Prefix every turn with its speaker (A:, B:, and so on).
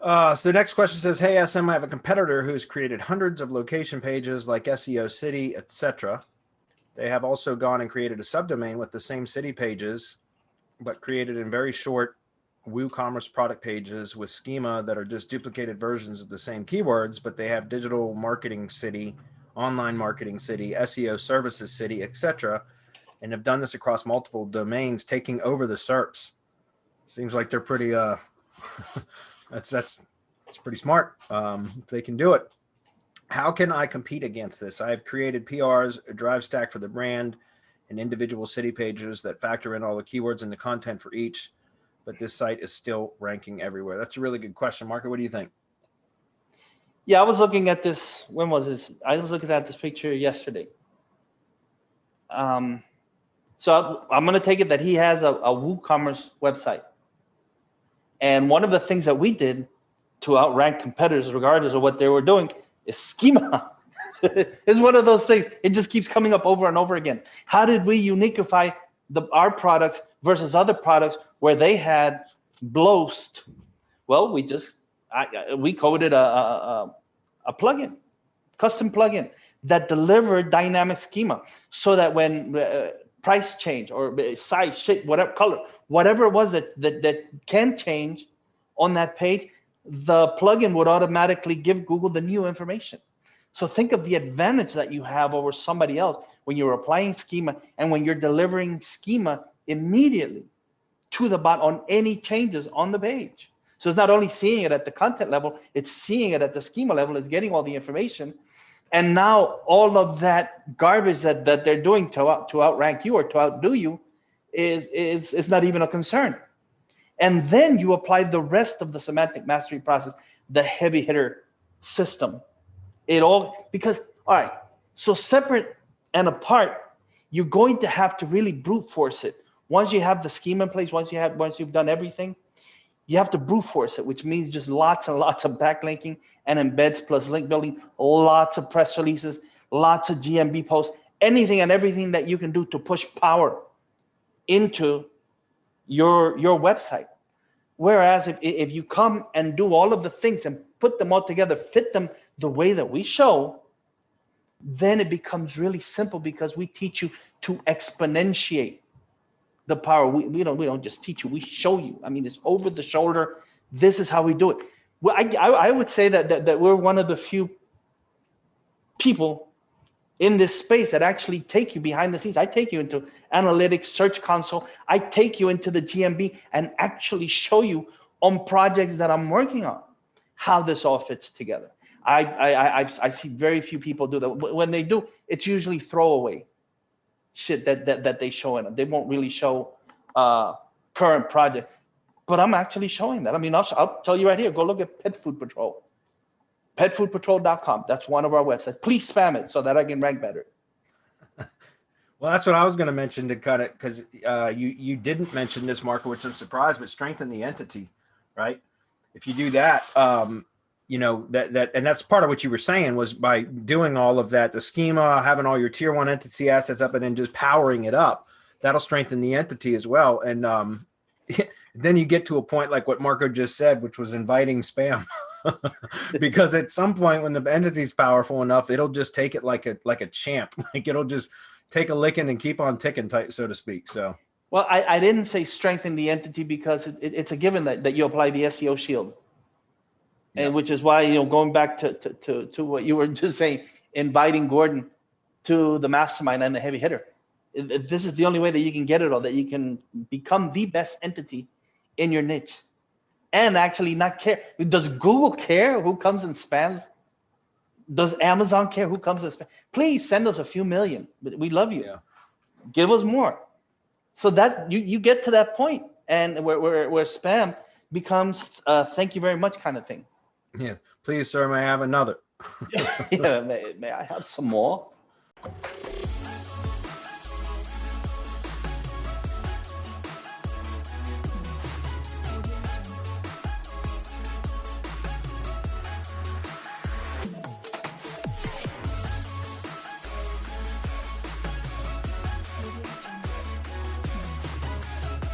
A: So the next question says, hey, SM, I have a competitor who's created hundreds of location pages like SEO City, etc. They have also gone and created a subdomain with the same city pages, but created in very short WooCommerce product pages with schema that are just duplicated versions of the same keywords, but they have digital marketing city, online marketing city, SEO services city, etc., and have done this across multiple domains, taking over the serps. Seems like they're pretty that's pretty smart. They can do it. How can I compete against this? I have created PRs, a drive stack for the brand, and individual city pages that factor in all the keywords and the content for each, but this site is still ranking everywhere. That's a really good question, Marco. What do you think?
B: Yeah, I was looking at this. When was this? I was looking at this picture yesterday. So I'm going to take it that he has a WooCommerce website. And one of the things that we did to outrank competitors, regardless of what they were doing, is schema. It's one of those things. It just keeps coming up over and over again. How did we uniquify our products versus other products where they had bloast? Well, we coded a plugin, custom plugin that delivered dynamic schema, so that when price change or size, shape, whatever color, whatever it was that can change on that page, the plugin would automatically give Google the new information. So think of the advantage that you have over somebody else when you're applying schema and when you're delivering schema immediately to the bot on any changes on the page. So it's not only seeing it at the content level, it's seeing it at the schema level, it's getting all the information. And now all of that garbage that they're doing to outrank you or to outdo you is not even a concern. And then you apply the rest of the semantic mastery process, the heavy hitter system. Because, all right, so separate and apart, you're going to have to really brute force it. Once you have the schema in place, once you've done everything, you have to brute force it, which means just lots and lots of backlinking and embeds plus link building, lots of press releases, lots of GMB posts, anything and everything that you can do to push power into your website. Whereas if you come and do all of the things and put them all together, fit them the way that we show, then it becomes really simple, because we teach you to exponentiate the power. We don't just teach you, we show you. I mean, it's over the shoulder. This is how we do it. Well, I would say that we're one of the few people in this space that actually take you behind the scenes. I take you into analytics, search console. I take you into the GMB and actually show you on projects that I'm working on how this all fits together. I see very few people do that. When they do, it's usually throwaway shit that they show in it. They won't really show current project, but I'm actually showing that. I mean, I'll tell you right here, go look at Pet Food Patrol. petfoodpatrol.com. That's one of our websites. Please spam it so that I can rank better.
A: Well, that's what I was going to mention to cut it, because you didn't mention this, Marco, which I'm surprised, but strengthen the entity, right? If you do that, and that's part of what you were saying, was by doing all of that, the schema, having all your tier 1 entity assets up, and then just powering it up, that'll strengthen the entity as well. And then you get to a point like what Marco just said, which was inviting spam. Because at some point when the entity's powerful enough, it'll just take it like a champ. Like it'll just take a licking and keep on ticking, so to speak. So,
B: well, I didn't say strengthen the entity, because it's a given that you apply the SEO shield. Yeah. And which is why, going back to what you were just saying, inviting Gordon to the mastermind and the heavy hitter. This is the only way that you can get it all, that you can become the best entity in your niche and actually not care. Does Google care who comes and spams? Does Amazon care who comes and spams? Please send us a few million. We love you. Yeah. Give us more. So that you get to that point, and where spam becomes thank you very much kind of thing.
A: Yeah. Please, sir, may I have another?
B: Yeah, may I have some more?